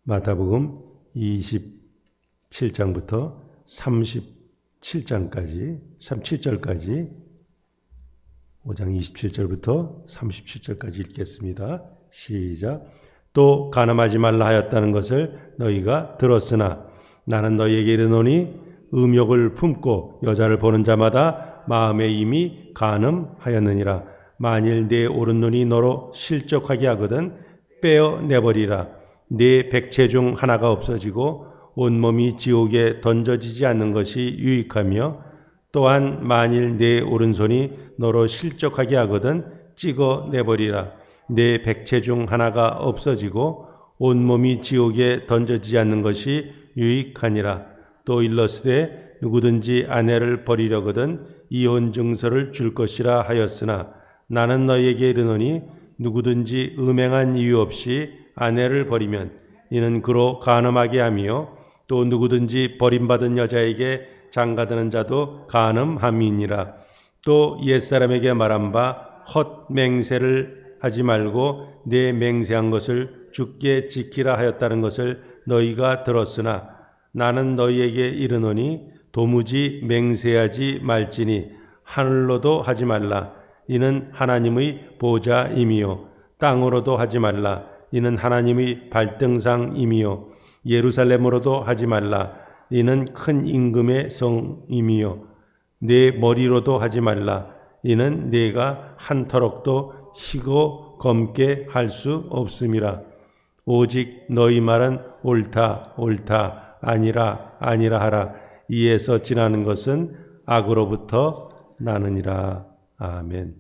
마태복음 27장부터 37장까지 37절까지 5장 27절부터 37절까지 읽겠습니다. 시작. 또 간음하지 말라 하였다는 것을 너희가 들었으나 나는 너희에게 이르노니 음욕을 품고 여자를 보는 자마다 마음에 이미 간음하였느니라. 만일 네 오른눈이 너로 실족하게 하거든 빼어내버리라. 네 백체 중 하나가 없어지고 온몸이 지옥에 던져지지 않는 것이 유익하며 또한 만일 네 오른손이 너로 실족하게 하거든 찍어내버리라. 네 백체 중 하나가 없어지고 온몸이 지옥에 던져지지 않는 것이 유익하니라. 또 일러스되 누구든지 아내를 버리려거든 이혼 증서를 줄 것이라 하였으나 나는 너희에게 이르노니 누구든지 음행한 이유 없이 아내를 버리면 이는 그로 간음하게 하며 또 누구든지 버림받은 여자에게 장가드는 자도 간음함이니라. 또 옛사람에게 말한 바 헛맹세를 하지 말고 내 맹세한 것을 주께 지키라 하였다는 것을 너희가 들었으나 나는 너희에게 이르노니 도무지 맹세하지 말지니 하늘로도 하지 말라. 이는 하나님의 보좌임이요 땅으로도 하지 말라. 이는 하나님의 발등상임이요 예루살렘으로도 하지 말라. 이는 큰 임금의 성임이요 내 머리로도 하지 말라. 이는 내가 한터럭도 희고 검게 할 수 없음이라. 오직 너희 말은 옳다 옳다 아니라 아니라 하라. 이에서 지나는 것은 악으로부터 나느니라. 아멘.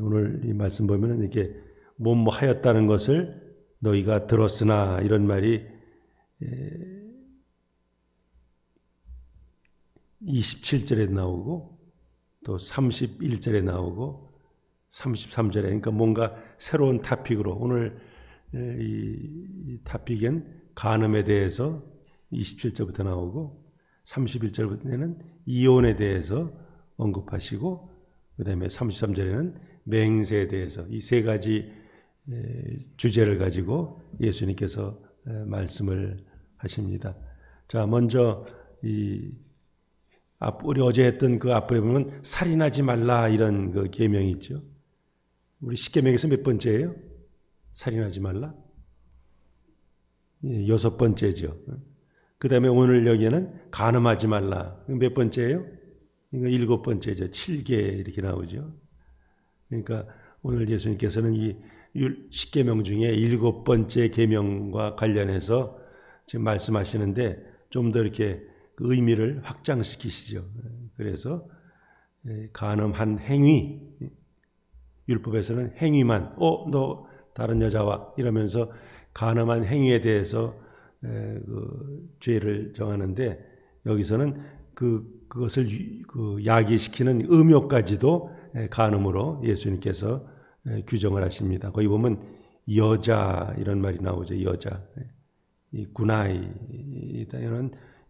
오늘 이 말씀 보면 이렇게 뭐뭐 하였다는 것을 너희가 들었으나 이런 말이 27절에 나오고 또 31절에 나오고 33절에 그러니까 뭔가 새로운 타픽으로 오늘 이 타픽은 간음에 대해서 27절부터 나오고 31절부터는 이혼에 대해서 언급하시고 그 다음에 33절에는 맹세에 대해서 이 세 가지 주제를 가지고 예수님께서 말씀을 하십니다. 자, 먼저 우리 어제 했던 그 앞에 보면 살인하지 말라 이런 그 계명이 있죠. 우리 십계명에서 몇 번째예요? 살인하지 말라? 6번째죠. 그 다음에 오늘 여기에는 간음하지 말라. 몇 번째예요? 이거 7번째죠. 7개 이렇게 나오죠. 그러니까 오늘 예수님께서는 이 10계명 중에 7번째 계명과 관련해서 지금 말씀하시는데 좀 더 이렇게 그 의미를 확장시키시죠. 그래서 간음한 행위, 율법에서는 행위만 너 다른 여자와 이러면서 간음한 행위에 대해서 그 죄를 정하는데 여기서는 그것을 야기시키는 음욕까지도 간음으로 예수님께서 규정을 하십니다. 거기 보면 여자 이런 말이 나오죠. 여자, 이 구나이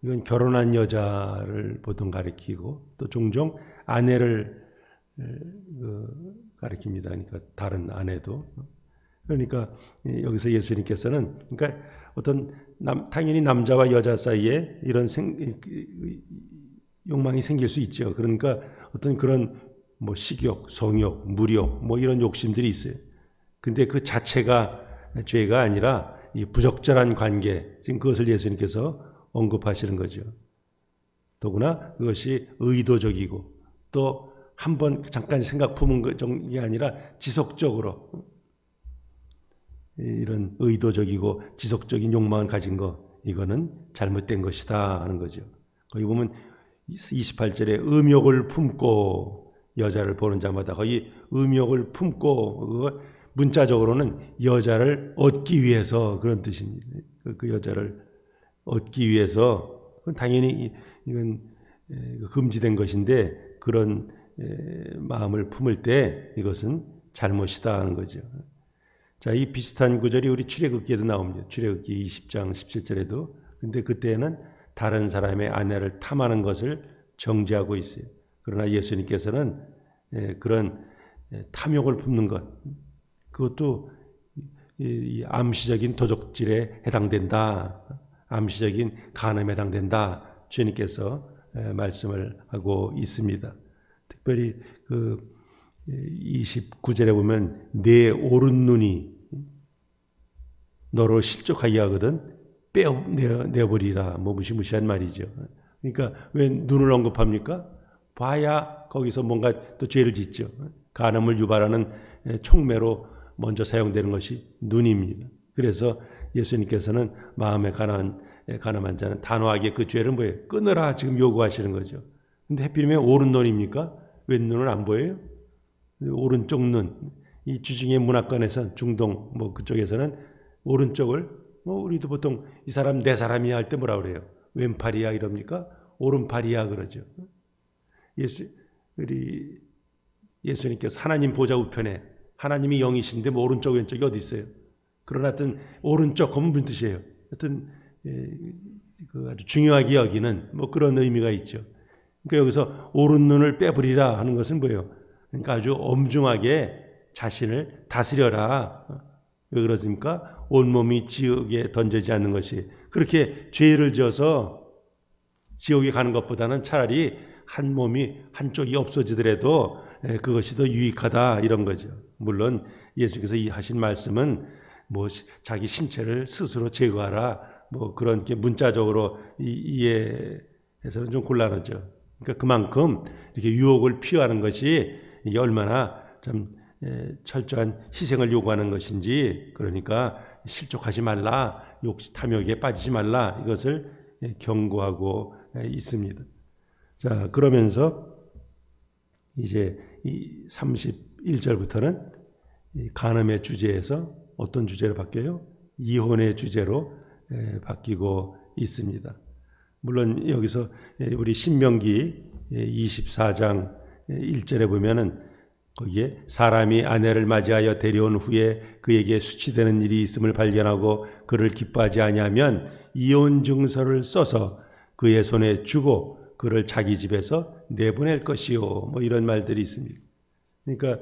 이건 결혼한 여자를 보통 가리키고 또 종종 아내를 가리킵니다. 그러니까 다른 아내도. 그러니까 여기서 예수님께서는 그러니까 어떤 당연히 남자와 여자 사이에 이런 욕망이 생길 수 있죠. 그러니까 어떤 그런 뭐 식욕, 성욕, 물욕 뭐 이런 욕심들이 있어요. 근데 그 자체가 죄가 아니라 이 부적절한 관계, 지금 그것을 예수님께서 언급하시는 거죠. 더구나 그것이 의도적이고 또 한번 잠깐 생각 품은 게 아니라 지속적으로 이런 의도적이고 지속적인 욕망을 가진 거 이거는 잘못된 것이다 하는 거죠. 거기 보면 28절에 음욕을 품고 여자를 보는 자마다 거기 음욕을 품고 문자적으로는 여자를 얻기 위해서 그런 뜻입니다. 그 여자를 얻기 위해서 당연히 이건 금지된 것인데 그런 마음을 품을 때 이것은 잘못이다 하는 거죠. 자, 이 비슷한 구절이 우리 출애굽기에도 나옵니다. 출애굽기 20장 17절에도. 근데 그때는 다른 사람의 아내를 탐하는 것을 정죄하고 있어요. 그러나 예수님께서는 그런 탐욕을 품는 것, 그것도 이 암시적인 도적질에 해당된다. 암시적인 간음에 해당된다. 주님께서 말씀을 하고 있습니다. 특별히 그 29절에 보면 내 오른 눈이 너로 실족하게 하거든 빼내버리라. 뭐 무시무시한 말이죠. 그러니까 왜 눈을 언급합니까? 봐야 거기서 뭔가 또 죄를 짓죠. 간음을 유발하는 촉매로 먼저 사용되는 것이 눈입니다. 그래서 예수님께서는 마음에 가늠한 자는 단호하게 그 죄를 뭐예요? 끊으라 지금 요구하시는 거죠. 근데 하필이면 오른눈입니까? 왼눈은 안 보여요? 오른쪽 눈. 이 주중의 문화권에서 중동 뭐 그쪽에서는 오른쪽을 우리도 보통 이 사람 내 사람이야 할 때 뭐라 그래요? 왼팔이야 이럽니까? 오른팔이야 그러죠. 예수님께서 하나님 보좌 우편에 하나님이 영이신데 뭐 오른쪽 왼쪽이 어디 있어요? 그러나 하여튼 오른쪽 하면 무슨 뜻이에요? 하여튼 그 아주 중요하게 여기는 뭐 그런 의미가 있죠. 그러니까 여기서 오른 눈을 빼버리라 하는 것은 뭐예요? 그러니까 아주 엄중하게 자신을 다스려라. 왜 그러십니까? 온몸이 지옥에 던지지 않는 것이 그렇게 죄를 지어서 지옥에 가는 것보다는 차라리 한 몸이 한쪽이 없어지더라도 그것이 더 유익하다 이런 거죠. 물론 예수께서 이 하신 말씀은 뭐 자기 신체를 스스로 제거하라 뭐 그런 게 문자적으로 이해해서는 좀 곤란하죠. 그러니까 그만큼 이렇게 유혹을 피하는 것이 이게 얼마나 좀 철저한 희생을 요구하는 것인지 그러니까 실족하지 말라, 탐욕에 빠지지 말라 이것을 경고하고 있습니다. 자 그러면서 이제 이 31절부터는 이 간음의 주제에서 어떤 주제로 바뀌어요? 이혼의 주제로 바뀌고 있습니다. 물론 여기서 우리 신명기 24장 1절에 보면은 거기에 사람이 아내를 맞이하여 데려온 후에 그에게 수치되는 일이 있음을 발견하고 그를 기뻐하지 아니하면 이혼 증서를 써서 그의 손에 주고 그를 자기 집에서 내보낼 것이요. 뭐 이런 말들이 있습니다. 그러니까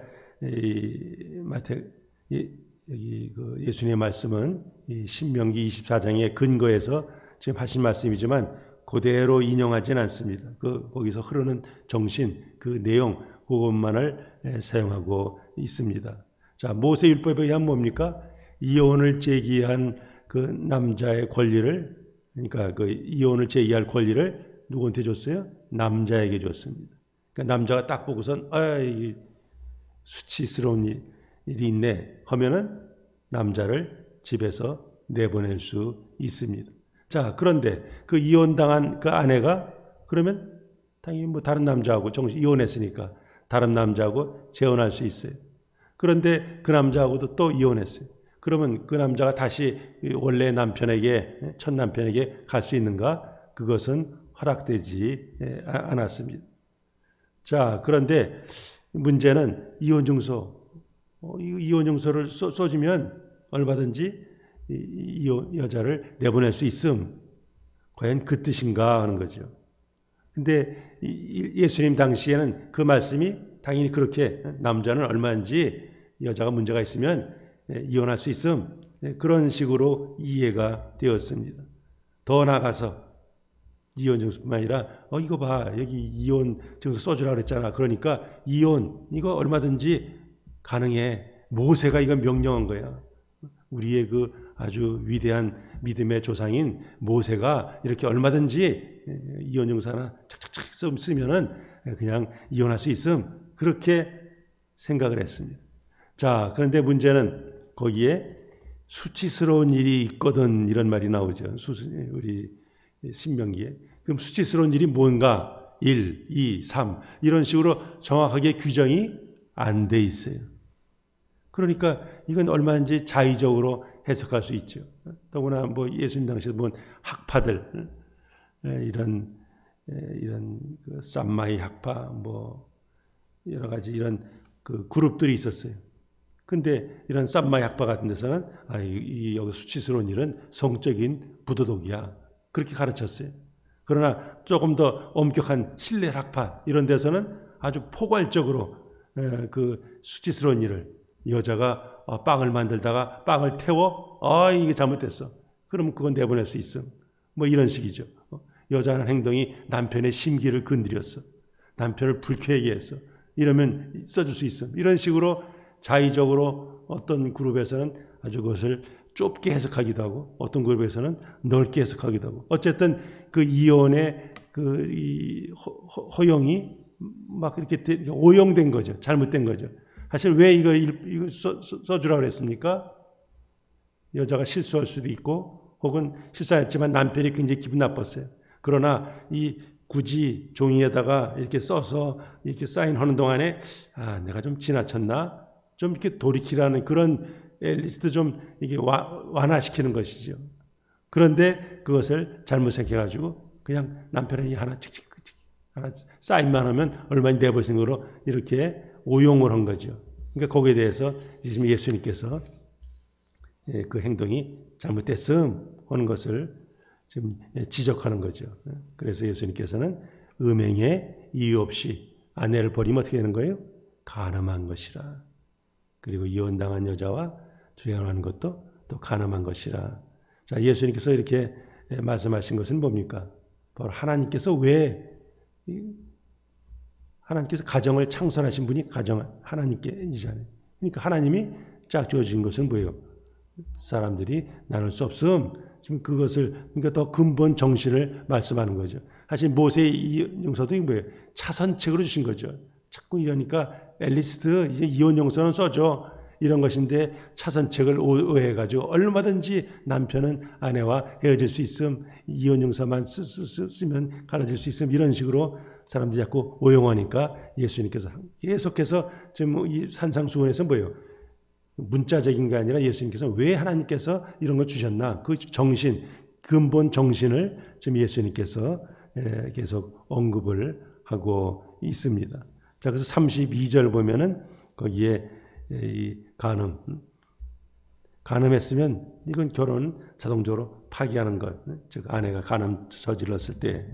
여기 그 예수님의 말씀은 이 신명기 24장의 근거에서 지금 하신 말씀이지만 그대로 인용하지는 않습니다. 거기서 흐르는 정신, 그 내용 그것만을 사용하고 있습니다. 자, 모세율법에 의하면 뭡니까? 이혼을 제기한 그 남자의 권리를 그러니까 그 이혼을 제기할 권리를 누구한테 줬어요? 남자에게 줬습니다. 그러니까 남자가 딱 보고선 이 수치스러운 일이 있네 하면은 남자를 집에서 내보낼 수 있습니다. 자, 그런데 그 이혼당한 그 아내가 그러면 당연히 뭐 다른 남자하고 이혼했으니까 다른 남자하고 재혼할 수 있어요. 그런데 그 남자하고도 또 이혼했어요. 그러면 그 남자가 다시 원래 남편에게 첫 남편에게 갈 수 있는가? 그것은 허락되지 않았습니다. 자, 그런데 문제는 이혼증서. 이혼증서를 써주면 얼마든지 여자를 내보낼 수 있음. 과연 그 뜻인가 하는 거죠. 근데 예수님 당시에는 그 말씀이 당연히 그렇게 남자는 얼마든지 여자가 문제가 있으면 이혼할 수 있음. 그런 식으로 이해가 되었습니다. 더 나아가서 이혼 증서뿐만 아니라 이거 봐 여기 이혼 증서 써주라 그랬잖아. 그러니까 이혼 이거 얼마든지 가능해. 모세가 이건 명령한 거야. 우리의 그 아주 위대한 믿음의 조상인 모세가 이렇게 얼마든지 이혼 증서나 착착착 쓰면은 그냥 이혼할 수 있음. 그렇게 생각을 했습니다. 자, 그런데 문제는 거기에 수치스러운 일이 있거든 이런 말이 나오죠. 우리 신명기에. 그럼 수치스러운 일이 뭔가? 1, 2, 3 이런 식으로 정확하게 규정이 안 돼 있어요. 그러니까 이건 얼마든지 자의적으로 해석할 수 있죠. 더구나 뭐 예수님 당시에 본 학파들 이런 그 쌈마이 학파 뭐 여러 가지 이런 그 그룹들이 있었어요. 근데 이런 쌈마이 학파 같은 데서는 여기 수치스러운 일은 성적인 부도덕이야. 그렇게 가르쳤어요. 그러나 조금 더 엄격한 신뢰 학파 이런 데서는 아주 포괄적으로 그 수치스러운 일을 여자가 빵을 만들다가 빵을 태워 이게 잘못됐어. 그러면 그건 내보낼 수 있음. 뭐 이런 식이죠. 여자는 행동이 남편의 심기를 건드렸어. 남편을 불쾌하게 했어. 이러면 써줄 수 있음. 이런 식으로 자의적으로 어떤 그룹에서는 아주 그것을 좁게 해석하기도 하고 어떤 그룹에서는 넓게 해석하기도 하고 어쨌든 그 이혼의 이 허용이 막 이렇게 오용된 거죠. 잘못된 거죠. 사실 왜 이거 써주라고 그랬습니까? 여자가 실수할 수도 있고 혹은 실수했지만 남편이 굉장히 기분 나빴어요. 그러나 이 굳이 종이에다가 이렇게 써서 이렇게 사인하는 동안에 내가 좀 지나쳤나? 좀 이렇게 돌이키라는 그런 앨리스도 좀 이게 완화시키는 것이죠. 그런데 그것을 잘못 생각해가지고 그냥 남편이 하나 사인만 하면 얼마나 내버리는 거로 이렇게 오용을 한 거죠. 그러니까 거기에 대해서 지금 예수님께서 그 행동이 잘못됐음 하는 것을 지금 지적하는 거죠. 그래서 예수님께서는 음행에 이유 없이 아내를 버리면 어떻게 되는 거예요? 간음한 것이라. 그리고 이혼당한 여자와 주행하는 것도 또 간음한 것이라. 자, 예수님께서 이렇게 말씀하신 것은 뭡니까? 바로 하나님께서 하나님께서 가정을 창설하신 분이 하나님께이잖아요. 그러니까 하나님이 짝 지어진 것은 뭐예요? 사람들이 나눌 수 없음. 지금 그러니까 더 근본 정신을 말씀하는 거죠. 사실 모세의 이 용서도 뭐예요? 차선책으로 주신 거죠. 자꾸 이러니까 앨리스트 이제 이혼 용서는 써줘. 이런 것인데 차선책을 오해해가지고 얼마든지 남편은 아내와 헤어질 수 있음, 이혼 용서만 쓰면 갈라질 수 있음, 이런 식으로 사람들이 자꾸 오용하니까 예수님께서 계속해서 지금 이 산상수훈에서 뭐예요? 문자적인 게 아니라 예수님께서 왜 하나님께서 이런 걸 주셨나? 그 정신, 근본 정신을 지금 예수님께서 계속 언급을 하고 있습니다. 자, 그래서 32절 보면은 거기에 이 간음했으면 이건 결혼 자동적으로 파기하는 것, 즉 아내가 간음 저질렀을 때.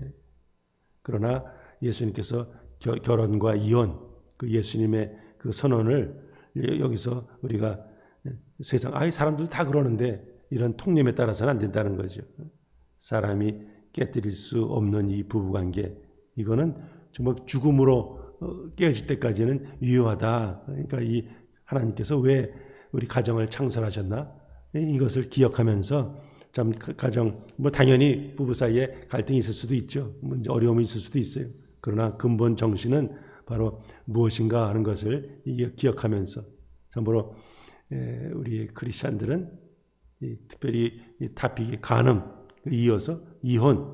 그러나 예수님께서 결혼과 이혼, 그 예수님의 그 선언을 여기서 우리가 세상 사람들 다 그러는데 이런 통념에 따라서는 안 된다는 거죠. 사람이 깨뜨릴 수 없는 이 부부관계, 이거는 정말 죽음으로 깨어질 때까지는 유효하다. 그러니까 이 하나님께서 왜 우리 가정을 창설하셨나? 이것을 기억하면서 참 가정, 뭐 당연히 부부 사이에 갈등이 있을 수도 있죠. 어려움이 있을 수도 있어요. 그러나 근본 정신은 바로 무엇인가 하는 것을 기억하면서 참으로 우리 크리스찬들은 특별히 이 타픽이 간음, 이어서 이혼,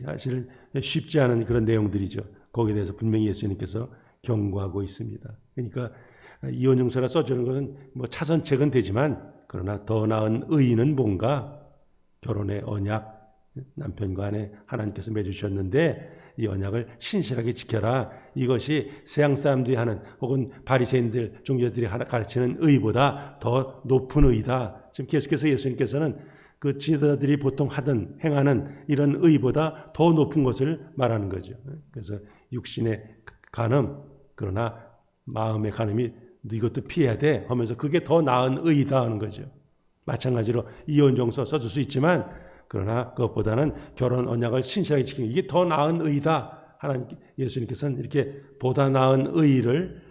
사실 쉽지 않은 그런 내용들이죠. 거기에 대해서 분명히 예수님께서 경고하고 있습니다. 그러니까 이혼 용서나 써주는 것은 뭐 차선책은 되지만 그러나 더 나은 의의는 뭔가? 결혼의 언약, 남편과 아내 하나님께서 맺으셨는데 이 언약을 신실하게 지켜라. 이것이 세상 사람들이 하는 혹은 바리새인들, 종교들이 가르치는 의보다 더 높은 의다. 지금 계속해서 예수님께서는 그 지도자들이 보통 행하는 이런 의보다 더 높은 것을 말하는 거죠. 그래서 육신의 간음, 그러나 마음의 간음이 이것도 피해야 돼 하면서 그게 더 나은 의다 하는 거죠. 마찬가지로 이혼 용서 써줄 수 있지만 그러나 그것보다는 결혼 언약을 신실하게 지키는 이게 더 나은 의다. 예수님께서는 이렇게 보다 나은 의를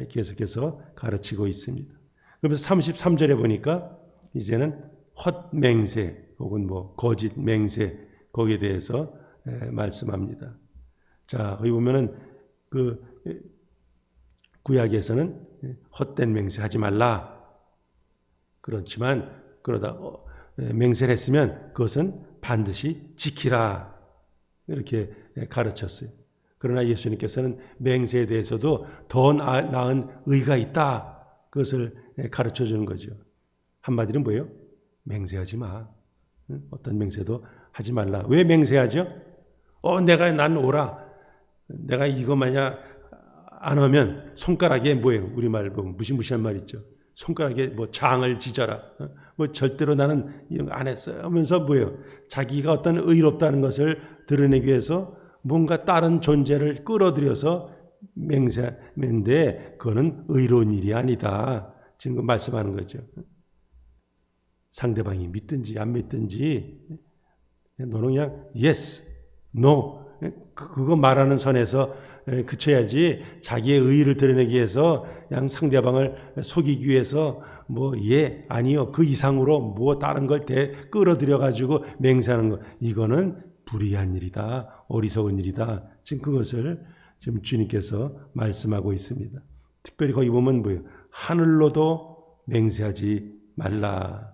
계속해서 가르치고 있습니다. 그러면서 33절에 보니까 이제는 헛맹세 혹은 뭐 거짓 맹세 거기에 대해서 말씀합니다. 자, 거기 보면은 그 구약에서는 헛된 맹세하지 말라. 그렇지만 그러다 맹세를 했으면 그것은 반드시 지키라. 이렇게 가르쳤어요. 그러나 예수님께서는 맹세에 대해서도 더 나은 의가 있다. 그것을 가르쳐 주는 거죠. 한마디로 뭐예요? 맹세하지 마. 어떤 맹세도 하지 말라. 왜 맹세하죠? 난 오라. 내가 이거 만약 안 하면 손가락에 뭐예요? 우리말 보면 무시무시한 말 있죠. 손가락에 뭐 장을 지져라. 뭐 절대로 나는 이런 거 안 했어요. 하면서 뭐예요? 자기가 어떤 의롭다는 것을 드러내기 위해서 뭔가 다른 존재를 끌어들여서 맹세하는데 그거는 의로운 일이 아니다. 지금 말씀하는 거죠. 상대방이 믿든지 안 믿든지 너는 그냥 yes, no 그거 말하는 선에서 그쳐야지 자기의 의의를 드러내기 위해서 그냥 상대방을 속이기 위해서 뭐 예, 아니요 그 이상으로 뭐 다른 걸 끌어들여 가지고 맹세하는 거 이거는 불의한 일이다. 어리석은 일이다. 지금 그것을 지금 주님께서 말씀하고 있습니다. 특별히 거기 보면 뭐예요? 하늘로도 맹세하지 말라.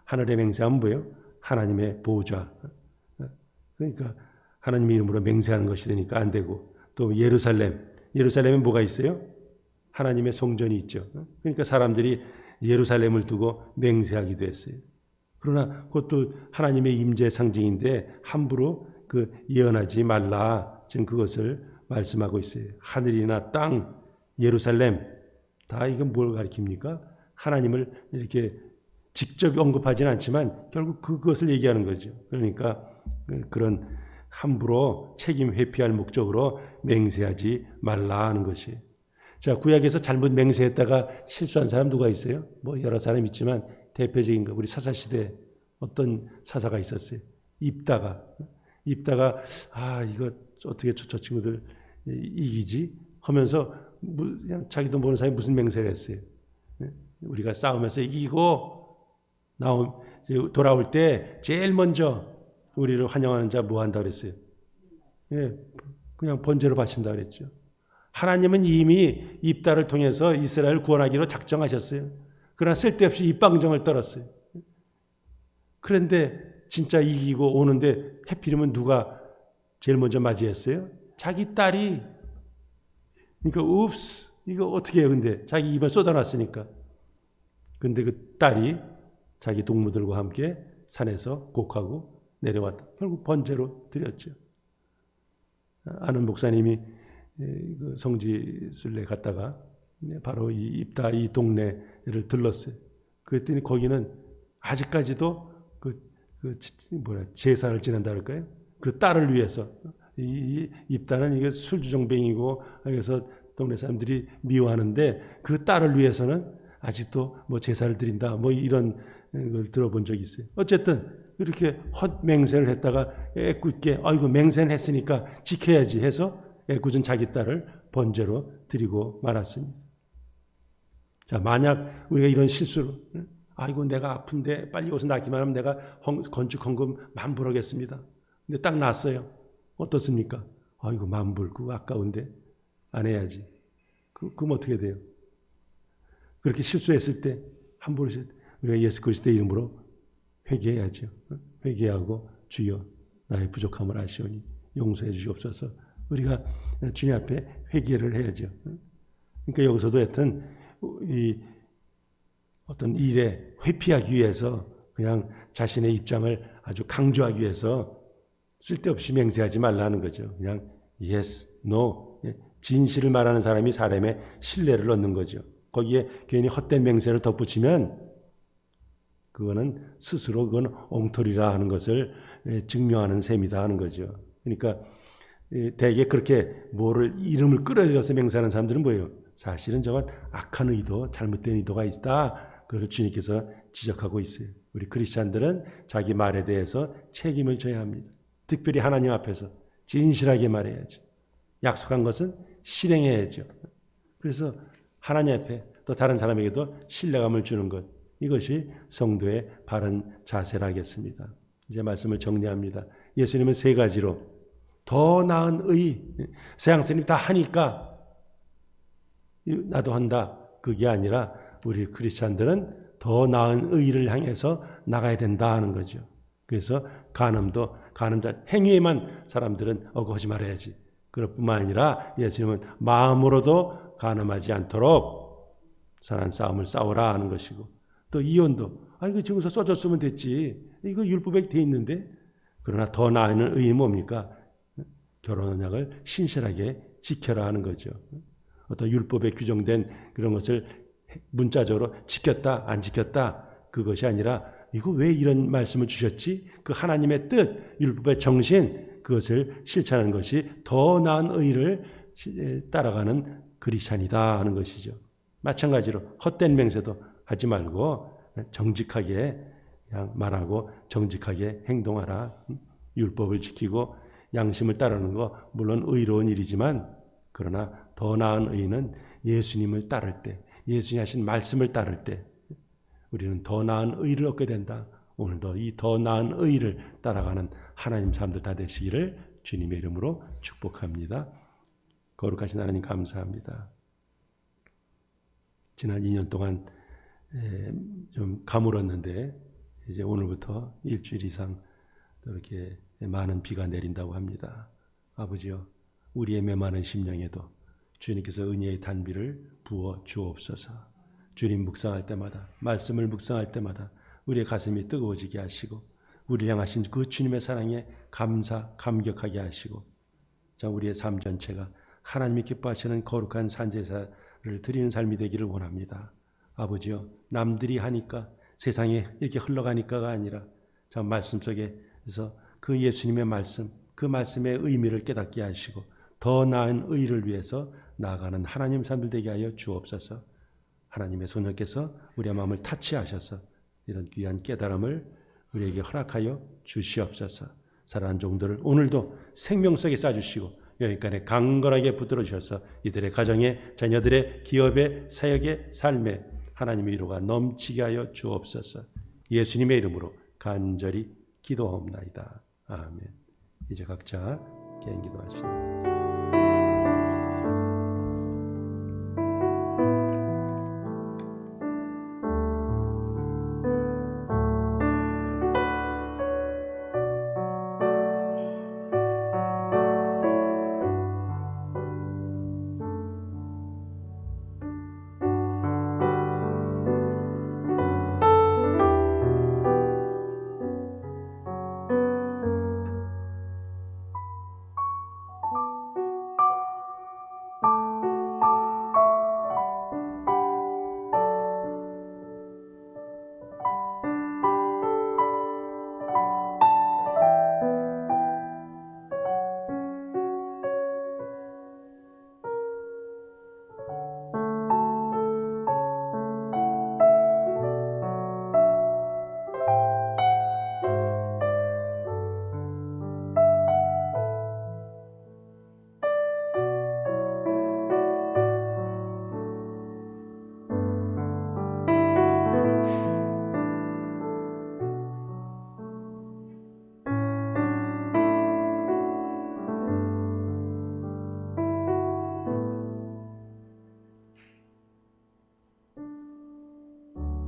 하늘에 맹세하면 뭐예요? 하나님의 보호자. 그러니까 하나님의 이름으로 맹세하는 것이 되니까 안 되고 또 예루살렘에 뭐가 있어요? 하나님의 성전이 있죠. 그러니까 사람들이 예루살렘을 두고 맹세하기도 했어요. 그러나 그것도 하나님의 임재의 상징인데 함부로 그 예언하지 말라. 지금 그것을 말씀하고 있어요. 하늘이나 땅, 예루살렘 다 이건 뭘 가리킵니까? 하나님을 이렇게 직접 언급하지는 않지만 결국 그것을 얘기하는 거죠. 그러니까 그런 함부로 책임 회피할 목적으로 맹세하지 말라 하는 것이에요. 자, 구약에서 잘못 맹세했다가 실수한 사람 누가 있어요? 뭐 여러 사람 있지만 대표적인 거 우리 사사시대에 어떤 사사가 있었어요. 입다가 이거 어떻게 저 친구들 이기지 하면서 그냥 자기도 모르는 사람이 무슨 맹세를 했어요. 우리가 싸우면서 이기고 돌아올 때 제일 먼저 우리를 환영하는 자 뭐 한다 그랬어요? 예, 그냥 번제로 바친다 그랬죠. 하나님은 이미 입다를 통해서 이스라엘을 구원하기로 작정하셨어요. 그러나 쓸데없이 입방정을 떨었어요. 그런데 진짜 이기고 오는데 해필이면 누가 제일 먼저 맞이했어요? 자기 딸이. 그러니까 이거 어떻게 해요? 근데 자기 입에 쏟아놨으니까. 근데 그 딸이 자기 동무들과 함께 산에서 곡하고 내려왔다. 결국 번제로 드렸죠. 아는 목사님이 그 성지순례 갔다가 바로 이 입다 이 동네를 들렀어요. 그랬더니 거기는 아직까지도 제사를 지낸다 그럴까요? 그 딸을 위해서 이 입다는 이게 술주정뱅이고 그래서 동네 사람들이 미워하는데 그 딸을 위해서는 아직도 뭐 제사를 드린다 뭐 이런 걸 들어본 적이 있어요. 어쨌든 이렇게 헛맹세를 했다가 애꿎게 아이고 맹세는 했으니까 지켜야지 해서 애꿎은 자기 딸을 번제로 드리고 말았습니다. 자, 만약 우리가 이런 실수로 아이고 내가 아픈데 빨리 여기서 낫기만 하면 내가 건축 헌금 10,000불 하겠습니다. 근데 딱 났어요. 어떻습니까? 아이고 10,000불 그거 아까운데 안 해야지. 그럼 어떻게 돼요? 그렇게 실수했을 때 한 번씩 우리가 예수 그리스도의 이름으로 회개해야죠. 회개하고 주여 나의 부족함을 아시오니 용서해 주시옵소서. 우리가 주님 앞에 회개를 해야죠. 그러니까 여기서도 하여튼 이 어떤 일에 회피하기 위해서 그냥 자신의 입장을 아주 강조하기 위해서 쓸데없이 맹세하지 말라는 거죠. 그냥 yes, no 진실을 말하는 사람이 사람의 신뢰를 얻는 거죠. 거기에 괜히 헛된 맹세를 덧붙이면 그거는 스스로 그건 엉터리라 하는 것을 증명하는 셈이다 하는 거죠. 그러니까 대개 그렇게 이름을 끌어들여서 맹세하는 사람들은 뭐예요? 사실은 저건 악한 의도, 잘못된 의도가 있다. 그것을 주님께서 지적하고 있어요. 우리 크리스찬들은 자기 말에 대해서 책임을 져야 합니다. 특별히 하나님 앞에서 진실하게 말해야죠. 약속한 것은 실행해야죠. 그래서 하나님 앞에 또 다른 사람에게도 신뢰감을 주는 것, 이것이 성도의 바른 자세라겠습니다. 이제 말씀을 정리합니다. 예수님은 3가지로 더 나은 의, 세상 사람이 다 하니까 나도 한다. 그게 아니라 우리 크리스찬들은 더 나은 의를 향해서 나가야 된다 하는 거죠. 그래서 간음자 행위에만 사람들은 거지 말아야지. 그럴 뿐만 아니라 예수님은 마음으로도 간음하지 않도록 선한 싸움을 싸우라 하는 것이고, 또 이혼도 이거 증서 써줬으면 됐지. 이거 율법에 돼 있는데. 그러나 더 나은 의는 뭡니까? 결혼 언약을 신실하게 지켜라 하는 거죠. 어떤 율법에 규정된 그런 것을 문자적으로 지켰다 안 지켰다 그것이 아니라 이거 왜 이런 말씀을 주셨지? 그 하나님의 뜻, 율법의 정신, 그것을 실천하는 것이 더 나은 의를 따라가는 크리스찬이다 하는 것이죠. 마찬가지로 헛된 맹세도 하지 말고 정직하게 그냥 말하고 정직하게 행동하라. 율법을 지키고 양심을 따르는 거 물론 의로운 일이지만 그러나 더 나은 의는 예수님을 따를 때, 예수님 하신 말씀을 따를 때 우리는 더 나은 의를 얻게 된다. 오늘도 이 더 나은 의를 따라가는 하나님 사람들 다 되시기를 주님의 이름으로 축복합니다. 거룩하신 하나님 감사합니다. 지난 2년 동안 좀 가물었는데 이제 오늘부터 일주일 이상 이렇게 많은 비가 내린다고 합니다. 아버지여, 우리의 메마른 심령에도 주님께서 은혜의 단비를 부어 주옵소서. 주님 묵상할 때마다, 말씀을 묵상할 때마다 우리의 가슴이 뜨거워지게 하시고 우리를 향하신 그 주님의 사랑에 감격하게 하시고 자, 우리의 삶 전체가 하나님이 기뻐하시는 거룩한 산제사를 드리는 삶이 되기를 원합니다. 아버지여, 남들이 하니까 세상에 이렇게 흘러가니까가 아니라 참 말씀 속에서 그 예수님의 말씀, 그 말씀의 의미를 깨닫게 하시고 더 나은 의를 위해서 나아가는 하나님 사람들 되게 하여 주옵소서. 하나님의 소녀께서 우리의 마음을 타치하셔서 이런 귀한 깨달음을 우리에게 허락하여 주시옵소서. 살아난 종들을 오늘도 생명 속에 쌓아주시고 여기까지 강건하게 붙들어 주셔서 이들의 가정에, 자녀들의 기업의, 사역의, 삶에 하나님의 위로가 넘치게 하여 주옵소서. 예수님의 이름으로 간절히 기도하옵나이다. 아멘. 이제 각자 개인 기도하시옵소서.